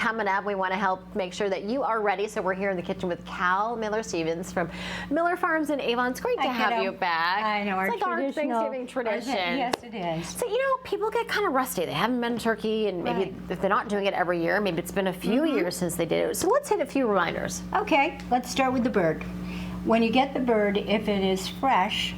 coming up. We want to help make sure that you are ready. So we're here in the kitchen with Cal Miller-Stevens from Miller Farms in Avon. It's great to have you back. I know, it's like our Thanksgiving tradition. Yes, it is. So, people get kind of rusty. They haven't been turkey, and maybe if they're not doing it every year, maybe it's been a few years since they did it. So let's hit a few reminders. Okay, let's start with the bird. When you get the bird, if it is fresh,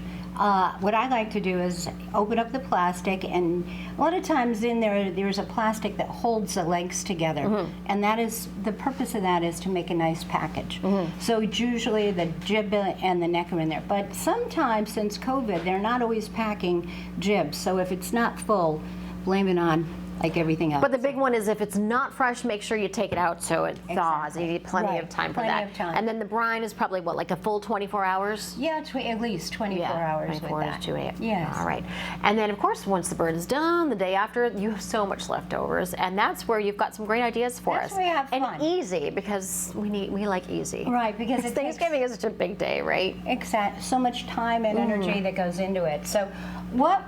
what I like to do is open up the plastic, and a lot of times in there's a plastic that holds the legs together, and that is the purpose of that is to make a nice package. So usually the jib and the neck are in there, but sometimes since COVID they're not always packing jibs, so if it's not full, blame it on like everything else. But the big one is if it's not fresh, make sure you take it out so it thaws. You need plenty of time for that. Plenty of time. And then the brine is probably what, like a full 24 hours? Yeah, at least 24 hours 24 with that. to 8. Yes. All right. And then, of course, once the bird is done, the day after, you have so much leftovers, and that's where you've got some great ideas for us. That's where we have fun. And easy, because we like easy. Right, because Thanksgiving is such a big day, right? Exactly. So much time and energy that goes into it. So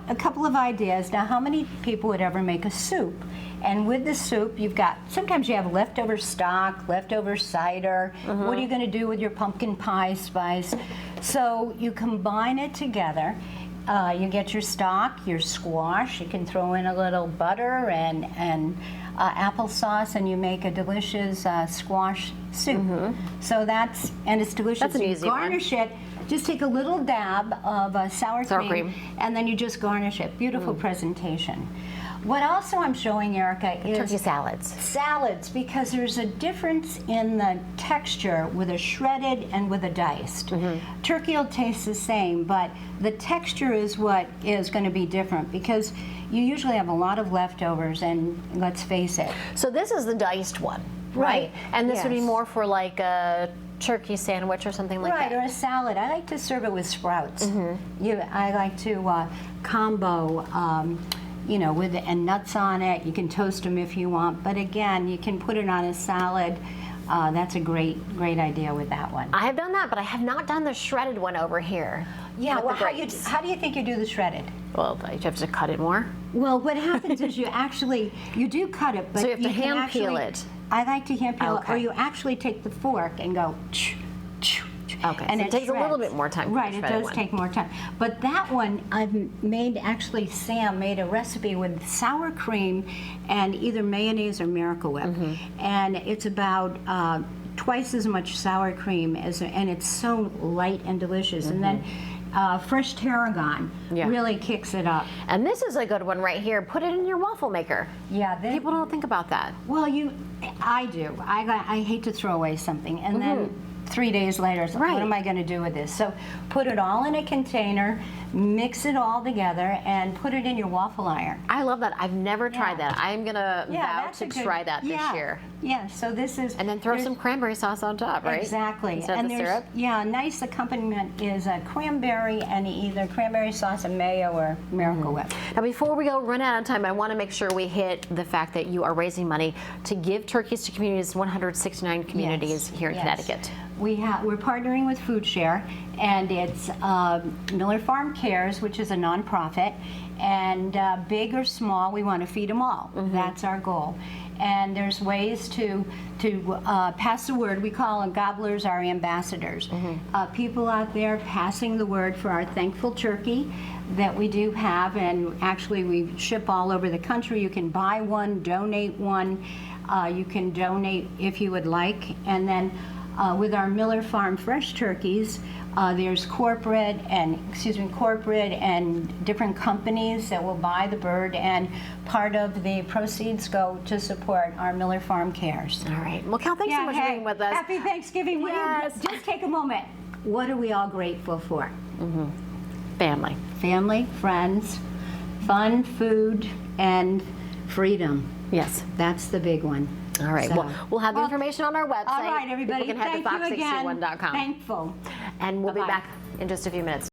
a couple of ideas. Now, how many people would ever make a soup? And with the soup, sometimes you have leftover stock, leftover cider. What are you going to do with your pumpkin pie spice? So you combine it together. You get your stock, your squash. You can throw in a little butter and applesauce, and you make a delicious squash soup. So it's delicious. That's an easy one. Garnish it. Just take a little dab of sour cream, and then you just garnish it. Beautiful presentation. What also I'm showing, Erica, is turkey salads. Salads, because there's a difference in the texture with a shredded and with a diced. Turkey will taste the same, but the texture is what is going to be different, because you usually have a lot of leftovers, and let's face it. So this is the diced one, right? And this would be more for like a turkey sandwich or something like that. Right, or a salad. I like to serve it with sprouts. I like to combo and nuts on it. You can toast them if you want, but again, you can put it on a salad. That's a great idea with that one. I have done that, but I have not done the shredded one over here. Yeah, well, how do you think you do the shredded? Well, you have to cut it more. Well, what happens is you do cut it, but so you have to hand peel it. I like to hand peel it, or you actually take the fork and go. Okay, and so it takes a little bit more time. Right, it does take more time. But that one, Sam made a recipe with sour cream and either mayonnaise or Miracle Whip. And it's about twice as much sour cream, and it's so light and delicious. And then fresh tarragon really kicks it up. And this is a good one right here. Put it in your waffle maker. Yeah. People don't think about that. Well, I do. I hate to throw away something. And then 3 days later, what am I going to do with this? So put it all in a container, mix it all together, and put it in your waffle iron. I love that. I've never tried that. I am going to vow to try that this year. Yeah, so this is... And then throw some cranberry sauce on top, right? Exactly. Instead of the syrup? Yeah, a nice accompaniment is a cranberry and either cranberry sauce and mayo or Miracle Whip. Now, before we go run out of time, I want to make sure we hit the fact that you are raising money to give turkeys to communities, 169 communities here in Connecticut. We're partnering with Food Share, and it's Miller Farm Cares, which is a nonprofit, and big or small, we want to feed them all. That's our goal. And there's ways to pass the word. We call them gobblers, our ambassadors. People out there passing the word for our Thankful Turkey that we do have, and actually we ship all over the country. You can buy one, donate one. You can donate if you would like, and then with our Miller Farm fresh turkeys, there's corporate and different companies that will buy the bird, and part of the proceeds go to support our Miller Farm Cares. All right. Well, Cal, thanks so much for being with us. Happy Thanksgiving. Yes. Just take a moment. What are we all grateful for? Family. Family, friends, fun, food, and freedom. Yes. That's the big one. All right. Well, we'll have the information on our website. All right, everybody. People can head to fox61.com. Thankful. And we'll be back in just a few minutes.